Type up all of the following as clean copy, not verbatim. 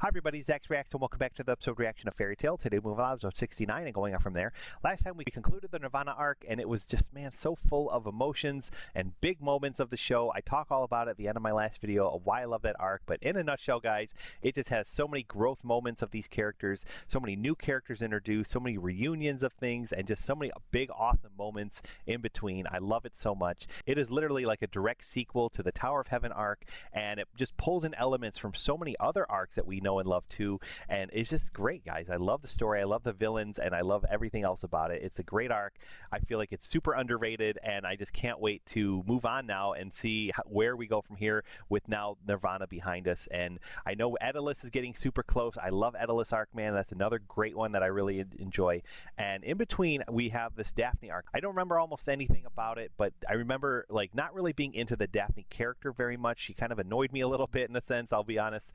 Hi everybody, Zach's Reacts, and welcome back to the episode reaction of Fairy Tail. Today we move on to episode 69 and going on from there. Last time we concluded the Nirvana arc, and it was just, man, so full of emotions and big moments of the show. I talk all about it at the end of my last video of why I love that arc, but in a nutshell, guys, it just has so many growth moments of these characters, so many new characters introduced, so many reunions of things, and just so many big, awesome moments in between. I love it so much. It is literally like a direct sequel to the Tower of Heaven arc, and it just pulls in elements from so many other arcs that we know and love too, and it's just great, guys. I love the story, I love the villains, and I love everything else about it. It's a great arc. I feel like it's super underrated, and I just can't wait to move on now and see where we go from here with now Nirvana behind us. And I know Daedalus is getting super close. I love Daedalus arc, man. That's another great one that I really enjoy. And in between, we have this Daphne arc. I don't remember almost anything about it, but I remember like not really being into the Daphne character very much. She kind of annoyed me a little bit in a sense, I'll be honest.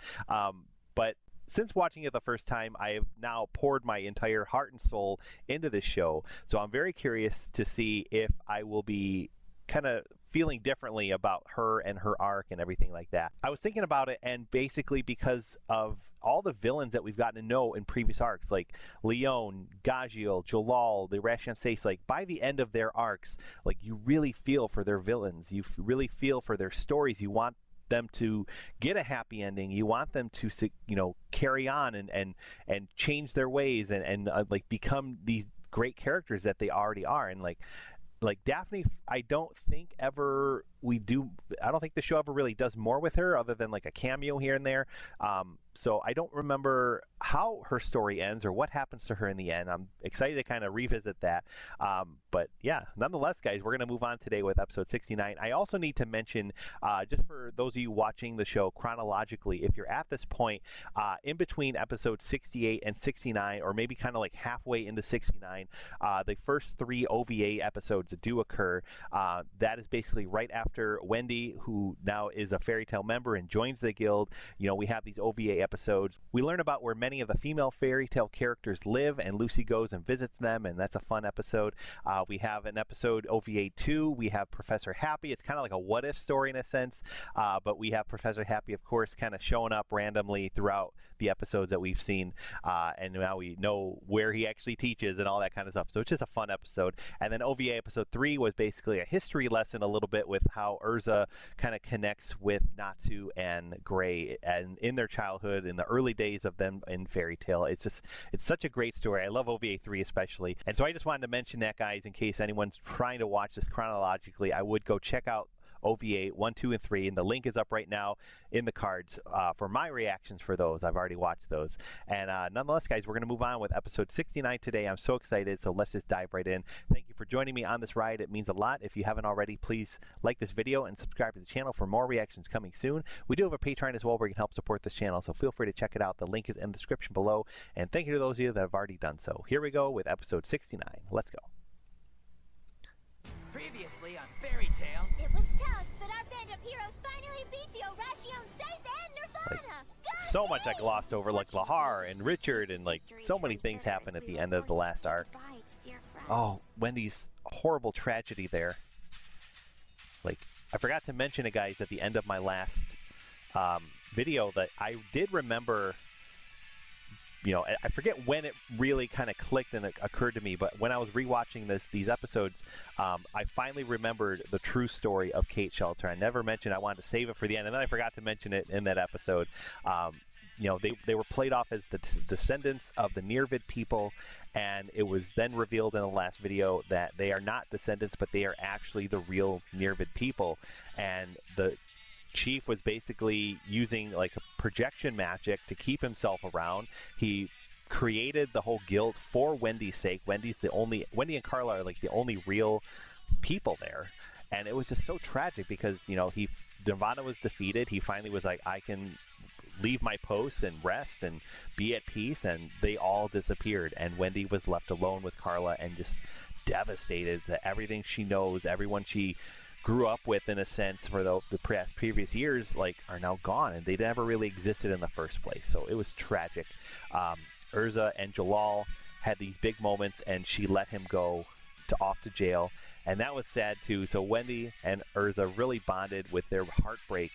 But since watching it the first time, I have now poured my entire heart and soul into this show. So I'm very curious to see if I will be kind of feeling differently about her and her arc and everything like that. I was thinking about it, and basically because of all the villains that we've gotten to know in previous arcs, like Leon, Gajiel, Jalal, the Rashan, like by the end of their arcs, like you really feel for their villains. You really feel for their stories. You want them to get a happy ending. You want them to, you know, carry on and change their ways and like become these great characters that they already are. And like Daphne, I don't think ever we do. I don't think the show ever really does more with her other than like a cameo here and there. So I don't remember how her story ends or what happens to her in the end. I'm excited to kind of revisit that. But yeah, nonetheless, guys, we're going to move on today with episode 69. I also need to mention, just for those of you watching the show chronologically, if you're at this point, in between episodes 68 and 69, or maybe kind of like halfway into 69, the first 3 OVA episodes do occur. That is basically right after Wendy, who now is a Fairy Tail member and joins the guild. You know, we have these OVA episodes. We learn about where many of the female Fairy Tail characters live, and Lucy goes and visits them, and that's a fun episode. We have an episode OVA 2. We have Professor Happy. It's kind of like a what if story in a sense, but we have Professor Happy, of course, kind of showing up randomly throughout the episodes that we've seen, and now we know where he actually teaches and all that kind of stuff. So it's just a fun episode. And then OVA episode 3 was basically a history lesson a little bit with how Urza kind of connects with Natsu and Gray and in their childhood, in the early days of them in Fairy Tail. It's such a great story. I love OVA 3 especially. And so I just wanted to mention that, guys, in case anyone's trying to watch this chronologically. I would go check out OVA 1, 2, and 3, and the link is up right now in the cards for my reactions for those. I've already watched those. And nonetheless, guys, we're going to move on with episode 69 today. I'm so excited, so let's just dive right in. Thank you for joining me on this ride. It means a lot. If you haven't already, please like this video and subscribe to the channel for more reactions coming soon. We do have a Patreon as well where you can help support this channel, so feel free to check it out. The link is in the description below, and thank you to those of you that have already done so. Here we go with episode 69. Let's go. Previously on Fairy Tail. It was tough, but our band of heroes finally beat the Orashion and Nirvana. So much I glossed over, like Lahar and Richard, and like so many things happen at the end of the last arc. Oh, Wendy's horrible tragedy there. Like, I forgot to mention it, guys, at the end of my last video that I did remember. You know, I forget when it really kind of clicked and it occurred to me, but when I was rewatching these episodes, I finally remembered the true story of Kate Shelter. I never mentioned. I wanted to save it for the end, and then I forgot to mention it in that episode. You know, they were played off as the descendants of the Nirvid people, and it was then revealed in the last video that they are not descendants, but they are actually the real Nirvid people, and the Chief was basically using like a projection magic to keep himself around. He created the whole guild for Wendy's sake. Wendy and Carla are like the only real people there, and it was just so tragic because, you know, Nirvana was defeated. He finally was like, I can leave my post and rest and be at peace, and they all disappeared, and Wendy was left alone with Carla and just devastated that everything she knows, everyone she grew up with in a sense for the previous years, like, are now gone, and they never really existed in the first place. So it was tragic. Urza and Jalal had these big moments, and she let him go off to jail, and that was sad too. So Wendy and Urza really bonded with their heartbreak,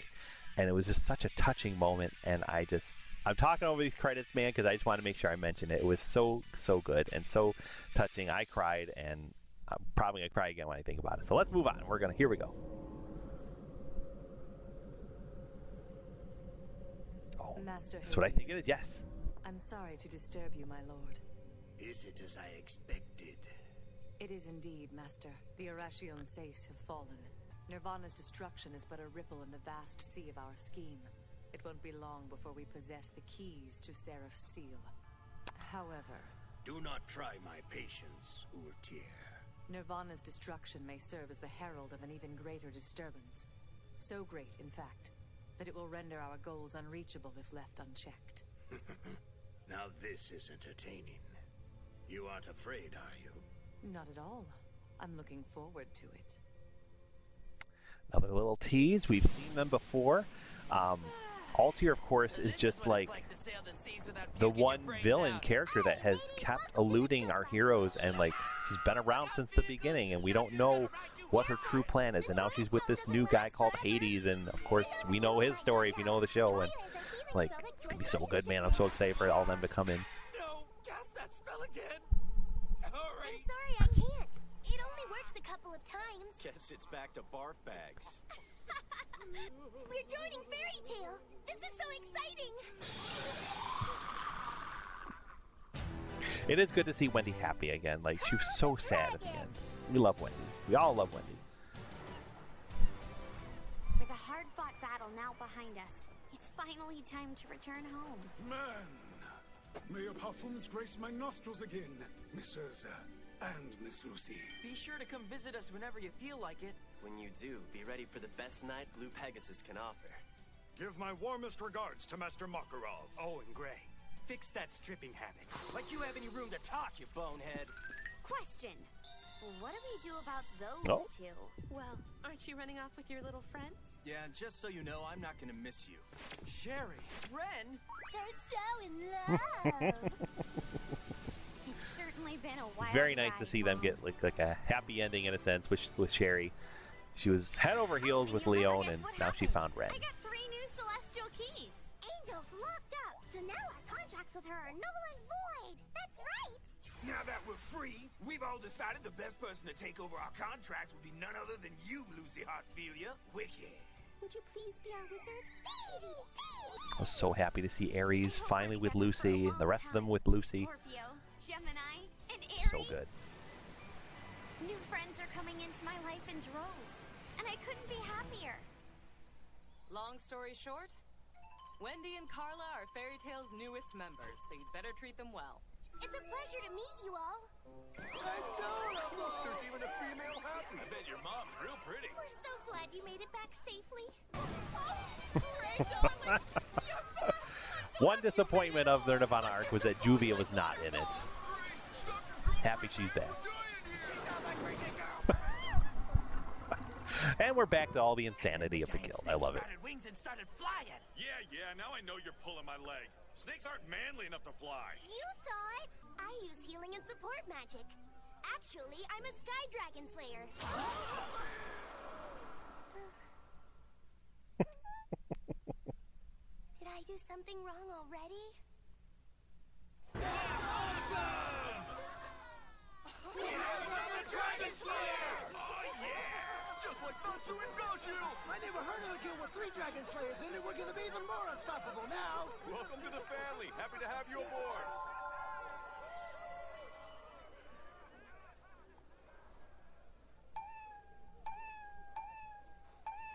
and it was just such a touching moment, and I just I'm talking over these credits, man, because I just want to make sure I mention it. It was so good and so touching. I cried, and I'm probably gonna cry again when I think about it. So let's move on. Here we go. Oh, Master that's what I think it is. Yes. I'm sorry to disturb you, my lord. Is it as I expected? It is indeed, Master. The Arashion Seis have fallen. Nirvana's destruction is but a ripple in the vast sea of our scheme. It won't be long before we possess the keys to Seraph's seal. However, Do not try my patience, Urtier. Nirvana's destruction may serve as the herald of an even greater disturbance. So great, in fact, that it will render our goals unreachable if left unchecked. Now this is entertaining. You aren't afraid, are you? Not at all. I'm looking forward to it. Another little tease. We've seen them before. Altair, of course, is just like the one villain character that has kept eluding our heroes, and like she's been around since the beginning, and we don't know what her true plan is. And now she's with this new guy called Hades, and of course we know his story if you know the show. And like it's gonna be so good, man. I'm so excited for all of them to come in. No, cast that spell again. I'm Hurry. sorry, I can't. It only works a couple of times. Guess it's back to barf bags. We're joining Fairy Tale. This is so exciting. It is good to see Wendy happy again. Like she was so sad at the end. We love Wendy. We all love Wendy. With a hard-fought battle now behind us, it's finally time to return home. Man, may your parfums grace my nostrils again, Miss Urza and Miss Lucy. Be sure to come visit us whenever you feel like it. When you do, be ready for the best night Blue Pegasus can offer. Give my warmest regards to Master Makarov. Oh, and Gray, fix that stripping habit. Like you have any room to talk, you bonehead. Question. What do we do about those Oh. two? Well, aren't you running off with your little friends? Yeah, and just so you know, I'm not gonna miss you. Sherry, Ren. They're so in love. It's certainly been a while. Very nice to see them get like a happy ending in a sense with Sherry. She was head over heels with Leon, and now she found Ren. I got 3 new celestial keys. Angel's locked up, so now our contracts with her are null and void. That's right. Now that we're free, we've all decided the best person to take over our contracts would be none other than you, Lucy Heartfilia. Wicked. Would you please be our wizard? I was so happy to see Ares finally with Lucy, and the rest of them with Lucy. Scorpio, Gemini, and Aries. So good. New friends are coming into my life in droves, and I couldn't be happier. Long story short, Wendy and Carla are Fairy Tale's newest members, so you'd better treat them well. It's a pleasure to meet you all. Adorable! There's even a female happy. I bet your mom's real pretty. We're so glad you made it back safely. One disappointment of the Nirvana arc was that Juvia was not in it. Happy she's back. And we're back to all the insanity of the guild. I love it. Wings and started flying. Yeah, now I know you're pulling my leg. Snakes aren't manly enough to fly. You saw it. I use healing and support magic. Actually, I'm a sky dragon slayer. Did I do something wrong already? Dragon Slayer! Oh, yeah! Just like Natsu and Wendy! I never heard of a guild with 3 dragon slayers in it. We're gonna be even more unstoppable now. Welcome to the family. Happy to have you aboard.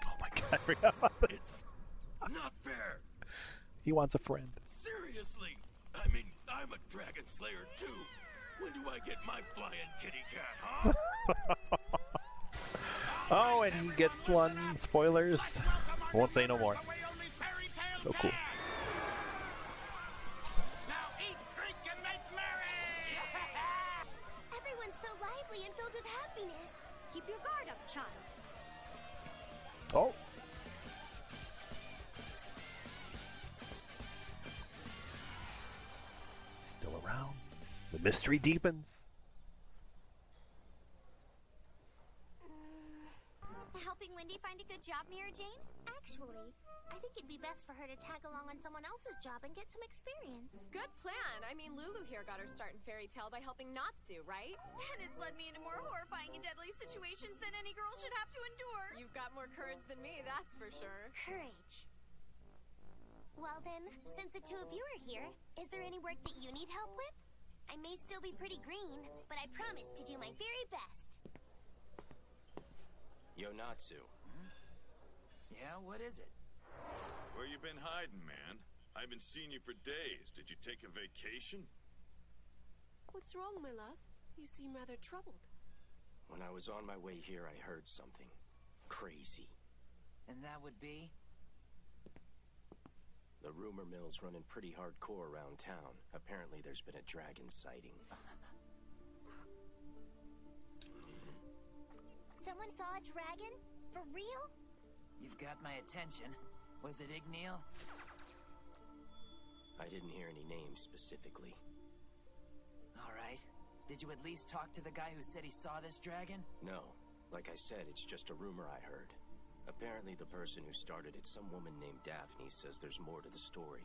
Oh my god, I forgot about this. Not fair! He wants a friend. Seriously! I mean, I'm a Dragon Slayer too! When do I get my flying kitty cat, huh? Oh, and he gets one. Spoilers. Won't say no more. So cool. Now eat, drink, and make merry! Everyone's so lively and filled with happiness. Keep your guard up, child. Oh. Still around. The mystery deepens. Helping Wendy find a good job, Mira Jane? Actually, I think it'd be best for her to tag along on someone else's job and get some experience. Good plan. I mean, Lulu here got her start in Fairy Tale by helping Natsu, right? And it's led me into more horrifying and deadly situations than any girl should have to endure. You've got more courage than me, that's for sure. Courage. Well then, since the two of you are here, is there any work that you need help with? I may still be pretty green, but I promise to do my very best. Yo, Natsu. Yeah, what is it? Where you been hiding, man? I haven't seen you for days. Did you take a vacation? What's wrong, my love? You seem rather troubled. When I was on my way here, I heard something crazy. And that would be? The rumor mill's running pretty hardcore around town. Apparently there's been a dragon sighting. Someone saw a dragon? For real? You've got my attention. Was it Igneel? I didn't hear any names specifically. All right. Did you at least talk to the guy who said he saw this dragon? No. Like I said, it's just a rumor I heard. Apparently the person who started it, some woman named Daphne, says there's more to the story.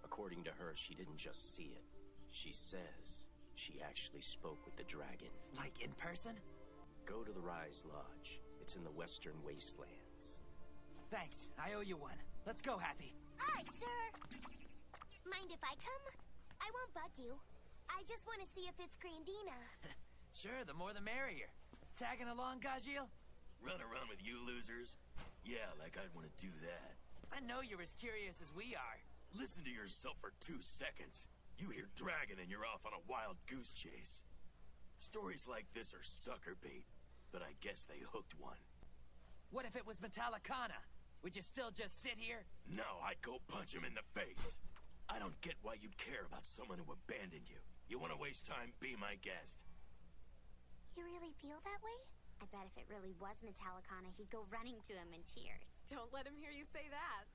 According to her, she didn't just see it. She says she actually spoke with the dragon. Like in person? Go to the Rise Lodge. It's in the western wastelands. Thanks. I owe you one. Let's go, Happy. Aye, sir. Mind if I come? I won't bug you. I just want to see if it's Grandina. Sure, the more the merrier. Tagging along, Gajiel? Run around with you losers? Yeah, like I'd want to do that. I know you're as curious as we are. Listen to yourself for 2 seconds. You hear dragon and you're off on a wild goose chase. Stories like this are sucker bait, but I guess they hooked one. What if it was Metallicana? Would you still just sit here? No, I'd go punch him in the face. I don't get why you'd care about someone who abandoned you. You want to waste time? Be my guest. You really feel that way? I bet if it really was Metallicana, he'd go running to him in tears. Don't let him hear you say that.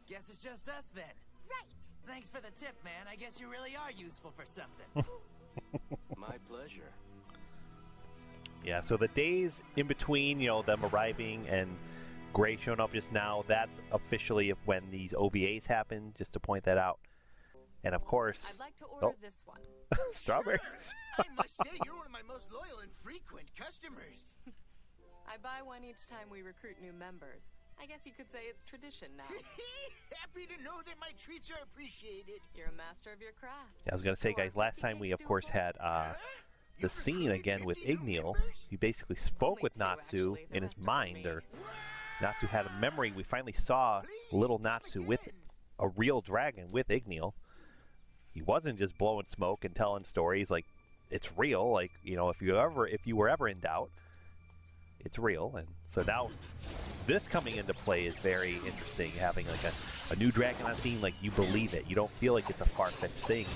Guess it's just us then. Right. Thanks for the tip, man. I guess you really are useful for something. My pleasure. Yeah, so the days in between, them arriving and Gray showing up just now, that's officially when these OVAs happen, just to point that out. And of course... I'd like to order this one. Strawberries. I must say, you're one of my most loyal and frequent customers. I buy one each time we recruit new members. I guess you could say it's tradition now. Happy to know that my treats are appreciated. You're a master of your craft. Yeah, I was going to say, guys, last time we, of course, had the scene again with Igneel. He basically spoke with Natsu in his mind, or Natsu had a memory. We finally saw little Natsu with a real dragon with Igneel. He wasn't just blowing smoke and telling stories. Like, it's real. Like, if you were ever in doubt, it's real. And so now this coming into play is very interesting, having like a new dragon on scene. Like, you believe it. You don't feel like it's a far-fetched thing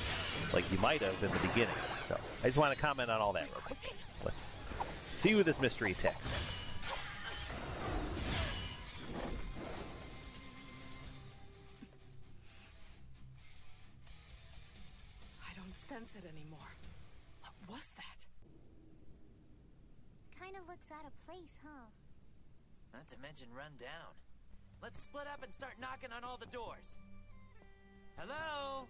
like you might have in the beginning. So I just want to comment on all that real quick. Let's see who this mystery text is. I don't sense it anymore. What was that? Kind of looks out of place, huh? Not to mention run down. Let's split up and start knocking on all the doors. Hello?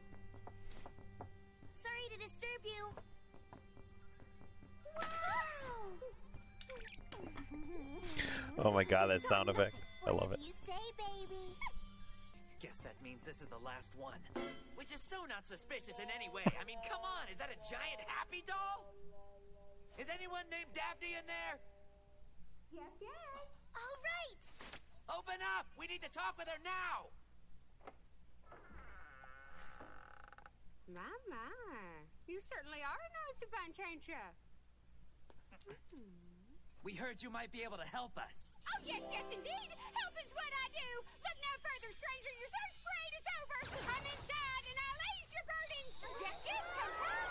Sorry to disturb you. Oh my god, that sound effect. I love it. What do you say, baby? Guess that means this is the last one. Which is so not suspicious in any way. I mean, come on, is that a giant happy doll? Is anyone named Daphne in there? Yes, yes. All right. Open up! We need to talk with her now! My. You certainly are a nice bunch, ain't you? We heard you might be able to help us. Oh, yes, indeed. Help is what I do. Look no further, stranger. Your search parade is over. I'm inside, and I'll ease your burdens. Yes, come on.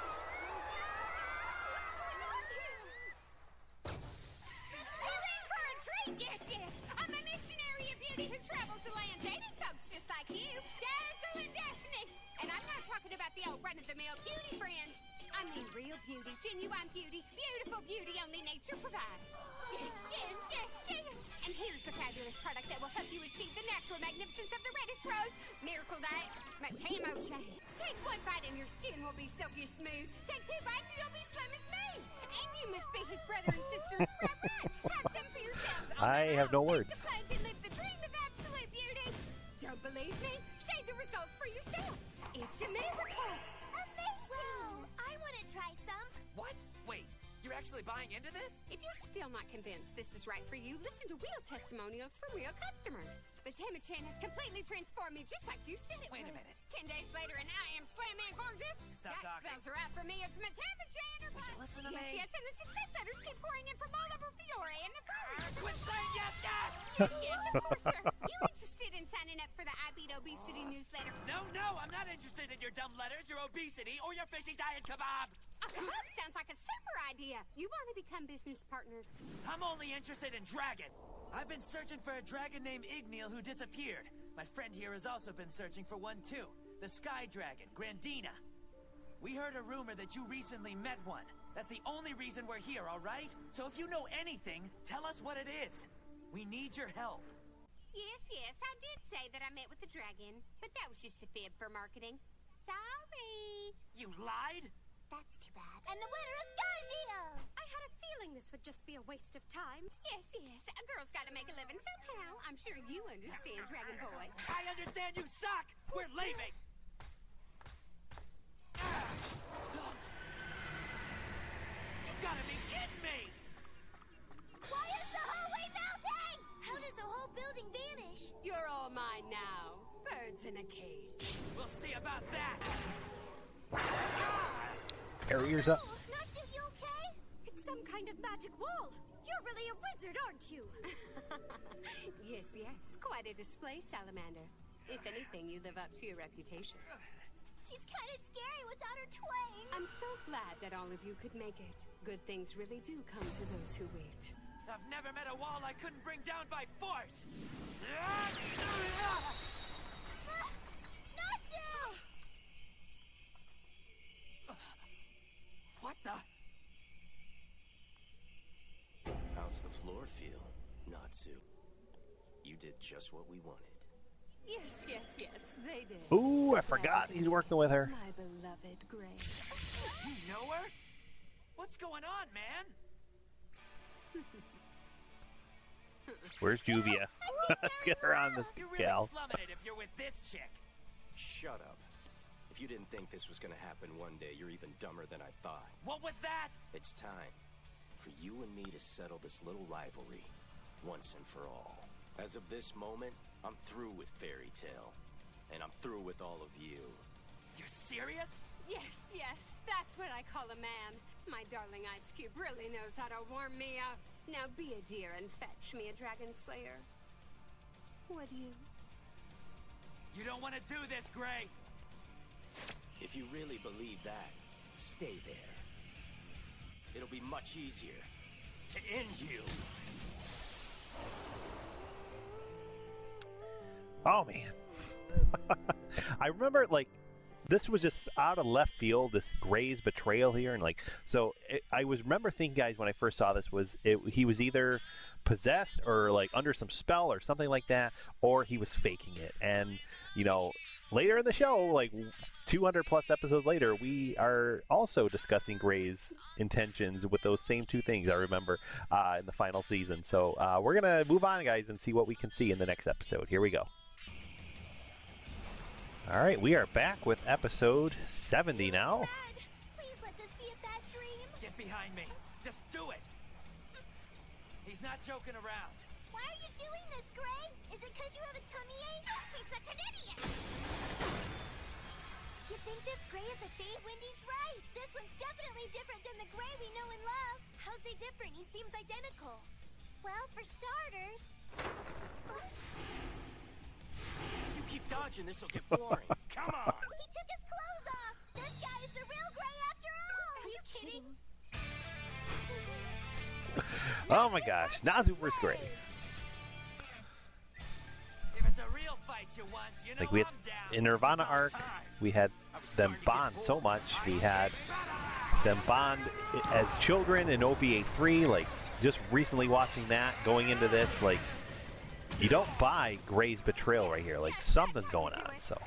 What's going on here? You're in for a treat, yes. I'm a missionary of beauty who travels the land dating folks just like you. Dazzle and Daphne. And I'm not talking about the old run-of-the-mill beauty friends. I mean real beauty, genuine beauty, beautiful beauty only nature provides. Yes, yes, yes, yes. And here's a fabulous product that will help you achieve the natural magnificence of the reddish rose. Miracle Diet, Matamo Chain. Take one bite and your skin will be silky smooth. Take 2 bites and you'll be slim as me. And you must be his brother and sister. Have some for yourselves. I have no words. Take the plunge and live the dream of absolute beauty. Don't believe me? See the results for yourself. It's a miracle. Amazing! Wow, I want to try some. What? Wait, you're actually buying into this? If you're still not convinced this is right for you, listen to real testimonials from real customers. The Tama-chan has completely transformed me just like you said it Wait a would. minute. 10 days later and I am slam and gorgeous. Stop that talking. spells are out for me. It's my Tama-chan. Would you listen to me? Yes, and the success letters keep pouring in from all over Fiore and the cars. Quit saying yes, Dad! Yes, of course, sir. You interested in signing up for the I Beat Obesity newsletter? No, I'm not interested in your dumb letters, your obesity, or your fishy diet kebab. A kebab sounds like a super idea. You want to become business partners? I'm only interested in dragon. I've been searching for a dragon named Igneel who disappeared. My friend here has also been searching for one too. The sky dragon, Grandina. We heard a rumor that you recently met one. That's the only reason we're here, all right? So if you know anything, tell us what it is. We need your help. Yes, I did say that I met with the dragon, but that was just a fib for marketing. Sorry. You lied? That's too bad. And the winner is Ganjio! I had a feeling this would just be a waste of time. Yes, a girl's gotta make a living somehow. I'm sure you understand, Dragon Boy. I understand you suck! We're leaving! You gotta be kidding me! Why is the hallway melting? How does the whole building vanish? You're all mine now. Birds in a cage. We'll see about that! Barriers up. Natsu, you okay? It's some kind of magic wall. You're really a wizard, aren't you? Yes, quite a display, Salamander. If anything, you live up to your reputation. She's kind of scary without her twang. I'm so glad that all of you could make it. Good things really do come to those who wait. I've never met a wall I couldn't bring down by force! Natsu! What the? How's the floor feel, Natsu? You did just what we wanted. Yes, they did. Ooh, I forgot he's working with her. My beloved Gray. You know her? What's going on, man? Where's Juvia? Let's get her on this You're really gal. slumming it if you're with this chick. Shut up. If you didn't think this was gonna happen one day, you're even dumber than I thought. What was that? It's time for you and me to settle this little rivalry once and for all. As of this moment, I'm through with Fairy Tale, and I'm through with all of you. You're serious? Yes, that's what I call a man. My darling Ice Cube really knows how to warm me up. Now be a dear and fetch me a dragon slayer. Would you? You don't want to do this, Gray. If you really believe that, stay there. It'll be much easier to end you. Oh man. I remember this was just out of left field, this Gray's betrayal here, and I remember thinking, guys, when I first saw this, he was either possessed or under some spell or something like that, or he was faking it. And later in the show, 200 plus episodes later, we are also discussing Gray's intentions with those same two things I remember in the final season. So we're gonna move on, guys, and see what we can see in the next episode. Here we go. All right, we are back with episode 70 now. Please let this be a bad dream. Get behind me. Just do it. He's not joking around. Why are you doing this, Gray? Is it because you have a tummy ache? Don't be such an idiot! You think this Gray is a thief? Wendy's right. This one's definitely different than the Gray we know and love. How's he different? He seems identical. Well, for starters... If you keep dodging, this'll get boring. Come on! He took his clothes off! This guy is the real Gray after all! Are you kidding? Oh my gosh, Natsu vs. Gray. If it's a real fight you want, you know In Nirvana arc, we had them bond so much. We had them bond as children in OVA 3, like just recently watching that, going into this, like you don't buy Gray's betrayal right here. Like something's going on. So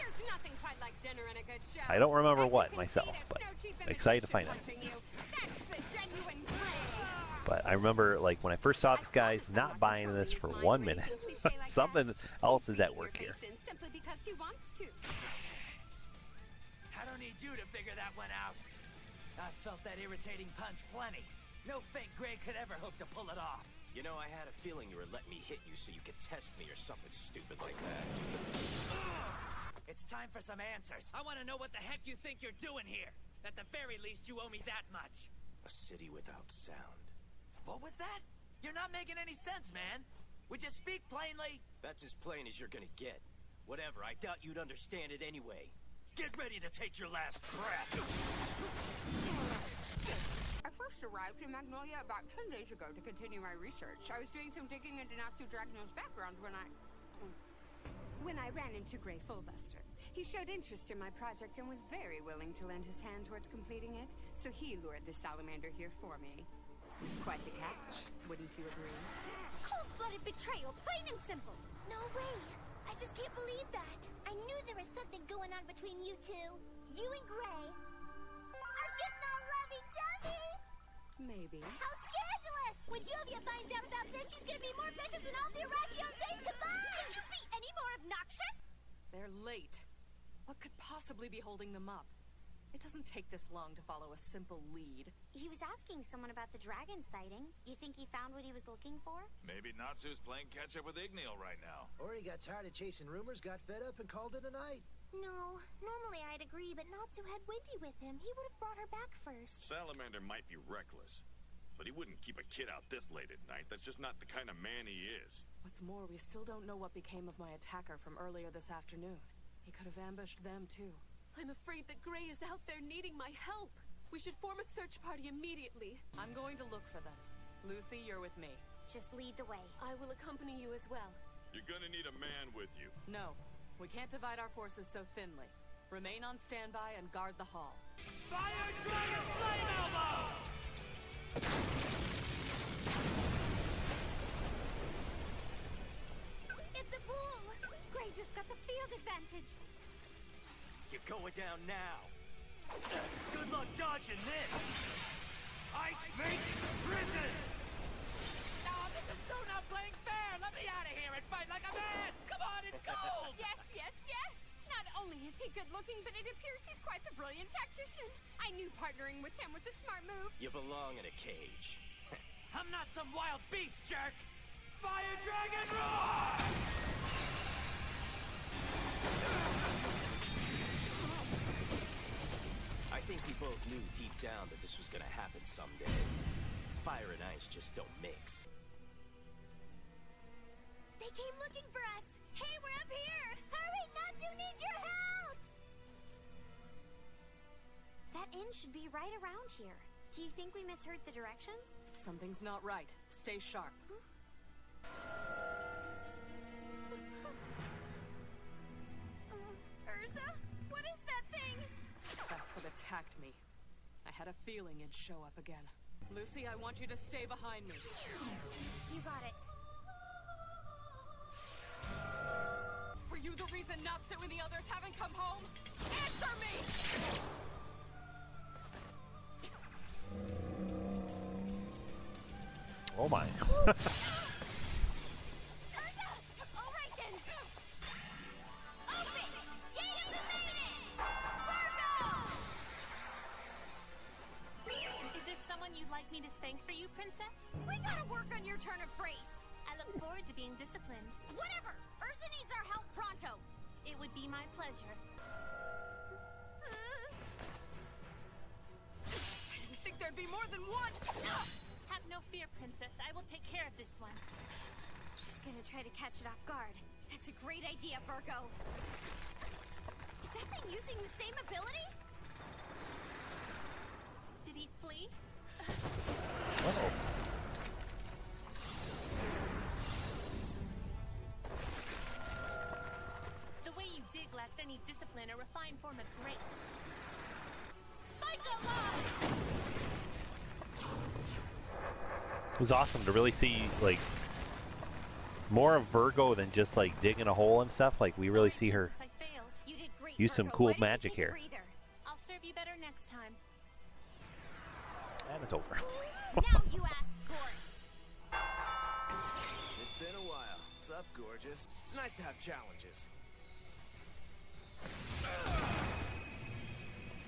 I don't remember what myself, but excited to find out. But I remember like when I first saw this, guys, not buying this for 1 minute. Something else is at work here. I don't need you to figure that one out. I felt that irritating punch plenty. No fake Gray could ever hope to pull it off. You know, I had a feeling you were letting me hit you so you could test me or something stupid like that. It's time for some answers. I want to know what the heck you think you're doing here. At the very least, you owe me that much. A city without sound. What was that? You're not making any sense, man. Would you speak plainly? That's as plain as you're gonna get. Whatever, I doubt you'd understand it anyway. Get ready to take your last breath. I first arrived in Magnolia about 10 days ago to continue my research. I was doing some digging into Natsu Dragnel's background when I ran into Gray Fullbuster. He showed interest in my project and was very willing to lend his hand towards completing it, so he lured the salamander here for me. It was quite the catch, wouldn't you agree? Cold-blooded betrayal, plain and simple. No way. I just can't believe that. I knew there was something going on between you two. You and Gray are getting all lovey-dovey. Maybe. How scandalous! When Jovia finds out about this, she's gonna be more vicious than all the Irrationales combined! Could you be any more obnoxious? They're late. What could possibly be holding them up? It doesn't take this long to follow a simple lead. He was asking someone about the dragon sighting. You think he found what he was looking for? Maybe Natsu's playing catch-up with Igneel right now. Or he got tired of chasing rumors, got fed up, and called it a night. No, normally I'd agree, but Natsu had Wendy with him. He would have brought her back first. Salamander might be reckless, but he wouldn't keep a kid out this late at night. That's just not the kind of man he is. What's more, we still don't know what became of my attacker from earlier this afternoon. He could have ambushed them, too. I'm afraid that Gray is out there needing my help. We should form a search party immediately. I'm going to look for them. Lucy, you're with me. Just lead the way. I will accompany you as well. You're gonna need a man with you. No, we can't divide our forces so thinly. Remain on standby and guard the hall. Fire Dragon Flame Elbow! It's a bull! Gray just got the field advantage. You're going down now. Good luck dodging this. Ice Snake Prison! Oh, this is so not playing fair! Let me out of here and fight like a man! Come on, it's cold! Yes, yes, yes! Not only is he good looking, but it appears he's quite the brilliant tactician. I knew partnering with him was a smart move. You belong in a cage. I'm not some wild beast, jerk! Fire Dragon Roar! I think we both knew deep down that this was gonna happen someday. Fire and ice just don't mix. They came looking for us. Hey, we're up here. Hurry, Natsu needs your help. That inn should be right around here. Do you think we misheard the directions? Something's not right. Stay sharp. Urza? What is that thing? That's what attacked me. I had a feeling it'd show up again. Lucy, I want you to stay behind me. You got it. Were you the reason Natsu and the others haven't come home? Answer me! Oh my. You'd like me to spank for you, Princess? We gotta work on your turn of phrase. I look forward to being disciplined. Whatever! Ursa needs our help pronto. It would be my pleasure. I didn't think there'd be more than one. Have no fear, Princess. I will take care of this one. She's gonna try to catch it off guard. That's a great idea, Virgo. Is that thing using the same ability? Did he flee? Uh-oh. The way you dig lacks any discipline or refined form of grace. Fire It was awesome to really see, like, more of Virgo than just, like, digging a hole and stuff. Like, we really see her use some cool magic here. I'll serve you better next time. And it's over. Now you ask for it. It's been a while. What's up, gorgeous? It's nice to have challenges.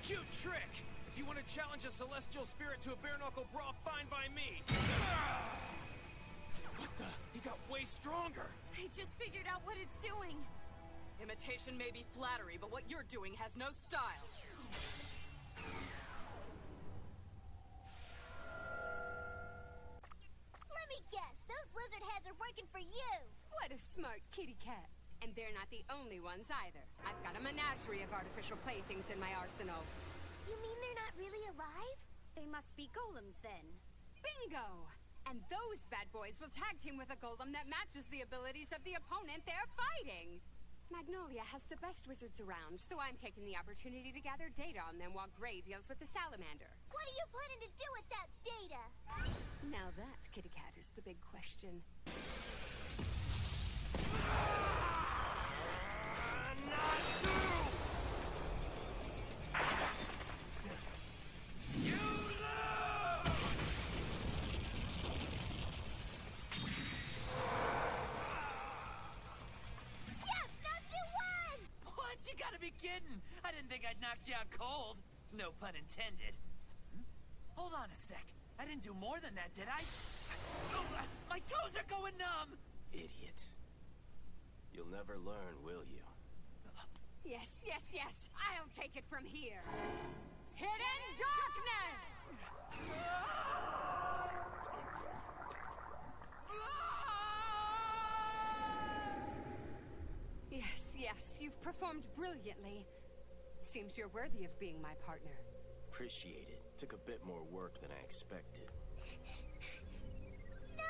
Cute trick! If you want to challenge a celestial spirit to a bare-knuckle brawl, fine by me. What the? He got way stronger. I just figured out what it's doing. Imitation may be flattery, but what you're doing has no style. Let me guess, those lizard heads are working for you. What a smart kitty cat. And they're not the only ones either. I've got a menagerie of artificial playthings in my arsenal. You mean they're not really alive? They must be golems then. Bingo! And those bad boys will tag team with a golem that matches the abilities of the opponent they're fighting. Magnolia has the best wizards around, so I'm taking the opportunity to gather data on them while Gray deals with the salamander. What are you planning to do with that data? Now that, kitty cat, is the big question. Natsu! You lose! Yes, Natsu won! What? You gotta be kidding! I didn't think I'd knocked you out cold. No pun intended. Hold on a sec. I didn't do more than that, did I? Oh, my toes are going numb! Idiot. You'll never learn, will you? Yes, yes, yes! I'll take it from here! Hidden darkness! Yes, yes, you've performed brilliantly. Seems you're worthy of being my partner. Appreciate it. Took a bit more work than I expected. No!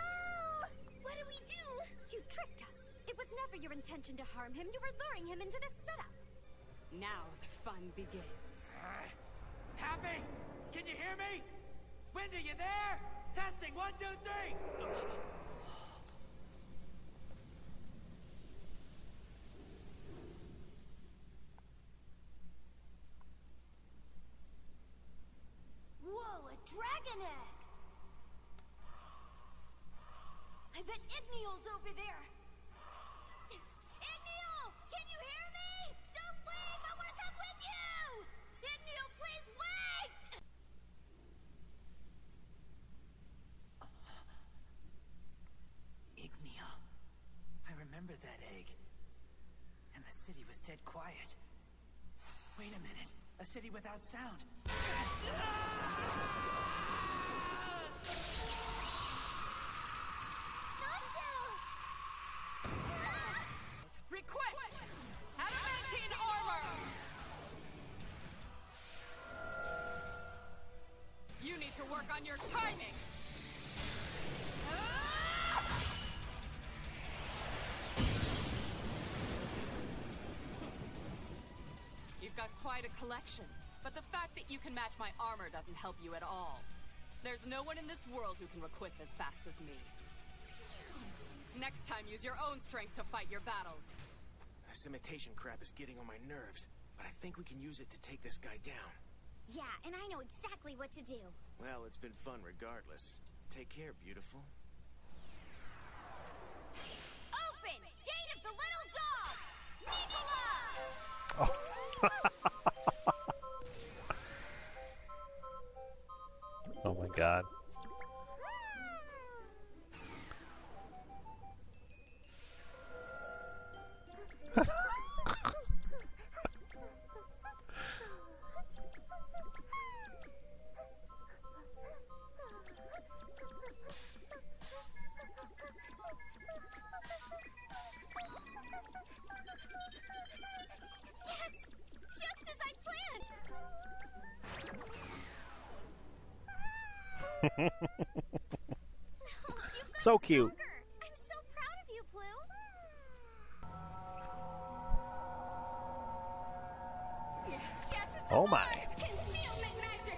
What do we do? You tricked us! It was never your intention to harm him. You were luring him into this setup. Now the fun begins. Happy? Can you hear me? Wendy, you there? Testing, 1, 2, 3! Whoa, a dragon egg! I bet Igneel's over there. Igneel! Can you hear me? Don't leave! I want to come with you! Igneel, please wait! Igneel. I remember that egg. And the city was dead quiet. Wait a minute. A city without sound. Request! Adamantine armor! You need to work on your timing! You've got quite a collection, but the fact that you can match my armor doesn't help you at all. There's no one in this world who can equip as fast as me. Next time, use your own strength to fight your battles. This imitation crap is getting on my nerves, but I think we can use it to take this guy down. Yeah, and I know exactly what to do. Well, it's been fun regardless. Take care, beautiful. Open! Gate of the Little Dog! Nicola! Oh. Oh my god. So cute. I'm so proud of you, Blue. Yes, yes, it's Oh alive. my. Concealment magic.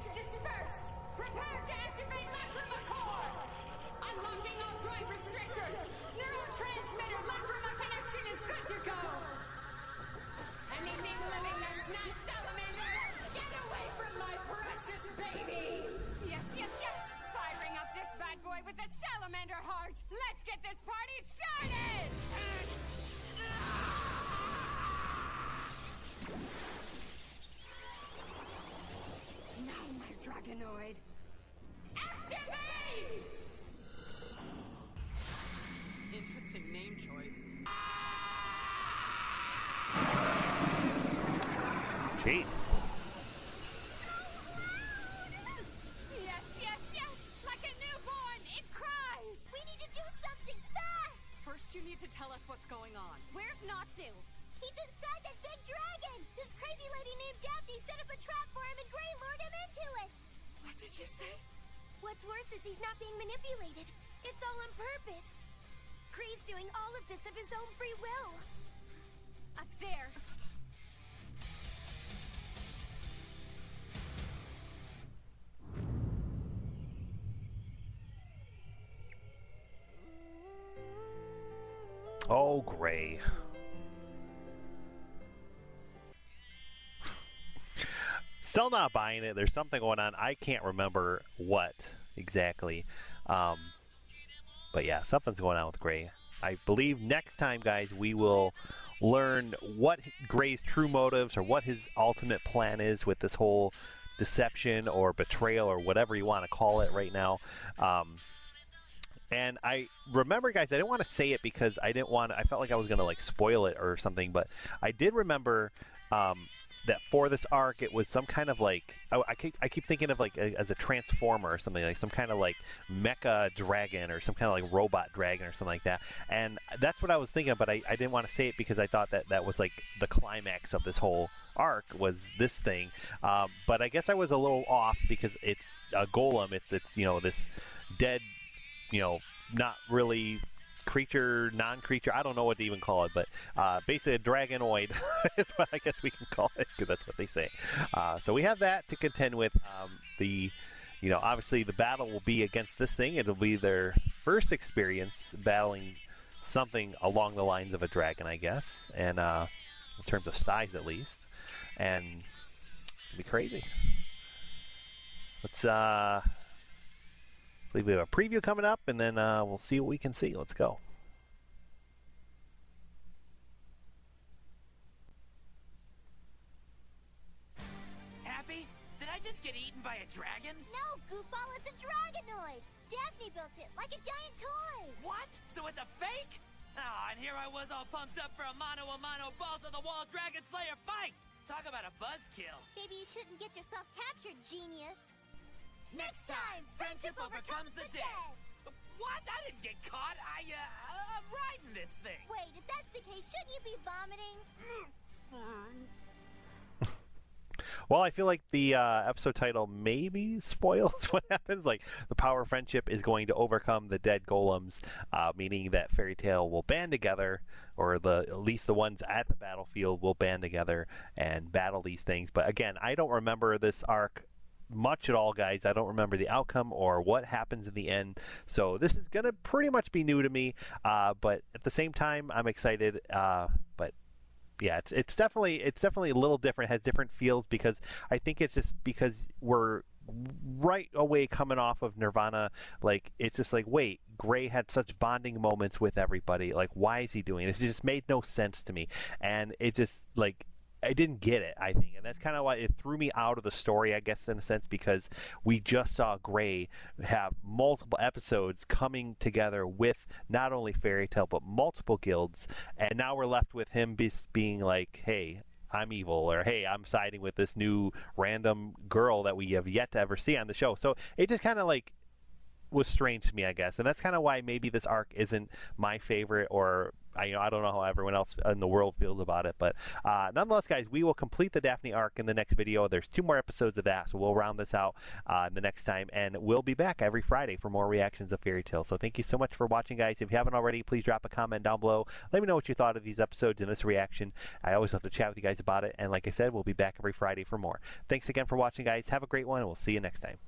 Dragonoid. Activate! Interesting name choice. Jeez. Yes, yes, yes! Like a newborn, it cries! We need to do something fast! First, you need to tell us what's going on. Where's Natsu? He's inside that big dragon! This crazy lady named Daphne set up a trap for him and Gray lured him into it! What did you say? What's worse is he's not being manipulated. It's all on purpose. Gray's doing all of this of his own free will. Up there. Oh, Gray. Still not buying it. There's something going on. I can't remember what exactly. But yeah, something's going on with Gray. I believe next time, guys, we will learn what Gray's true motives or what his ultimate plan is with this whole deception or betrayal or whatever you want to call it right now. And I remember, guys, I didn't want to say it because I felt like I was going to like spoil it or something, but I did remember that for this arc, it was some kind of like, I keep thinking of like as a transformer or something, like some kind of like mecha dragon or some kind of like robot dragon or something like that. And that's what I was thinking, but I didn't want to say it because I thought that was like the climax of this whole arc was this thing. But I guess I was a little off because it's a golem. It's this dead, not really creature, non-creature, I don't know what to even call it, but basically a dragonoid is what I guess we can call it, because that's what they say. So we have that to contend with. Obviously the battle will be against this thing. It'll be their first experience battling something along the lines of a dragon, I guess, and in terms of size at least, and it'll be crazy. Let's I believe we have a preview coming up, and then we'll see what we can see. Let's go. Happy? Did I just get eaten by a dragon? No, goofball, it's a dragonoid! Daphne built it, like a giant toy! What? So it's a fake? Ah, and here I was all pumped up for a mano-a-mano balls-to-the-wall dragon slayer fight! Talk about a buzzkill. Maybe you shouldn't get yourself captured, genius. Next time, friendship overcomes the dead. What? I didn't get caught. I'm riding this thing. Wait, if that's the case, shouldn't you be vomiting? Well, I feel like the episode title maybe spoils what happens. Like, the power of friendship is going to overcome the dead golems, meaning that Fairy Tail will band together, or at least the ones at the battlefield will band together and battle these things. But again, I don't remember this arc much at all, guys. I don't remember the outcome or what happens in the end, so this is gonna pretty much be new to me, but at the same time I'm excited. But yeah, it's definitely a little different, has different feels, because I think it's just because we're right away coming off of Nirvana. Like, it's just like, wait, Gray had such bonding moments with everybody, like, why is he doing this? It just made no sense to me, and it just, like, I didn't get it, I think, and that's kind of why it threw me out of the story, I guess, in a sense, because we just saw Gray have multiple episodes coming together with not only Fairy Tail, but multiple guilds, and now we're left with him being like, hey, I'm evil, or hey, I'm siding with this new random girl that we have yet to ever see on the show. So it just kind of like was strange to me, I guess, and that's kind of why maybe this arc isn't my favorite, or I don't know how everyone else in the world feels about it, but nonetheless, guys, we will complete the Daphne arc in the next video. There's 2 more episodes of that, so we'll round this out the next time, and we'll be back every Friday for more reactions of Fairy Tail. So thank you so much for watching, guys. If you haven't already, please drop a comment down below. Let me know what you thought of these episodes and this reaction. I always love to chat with you guys about it, and like I said, we'll be back every Friday for more. Thanks again for watching, guys. Have a great one, and we'll see you next time.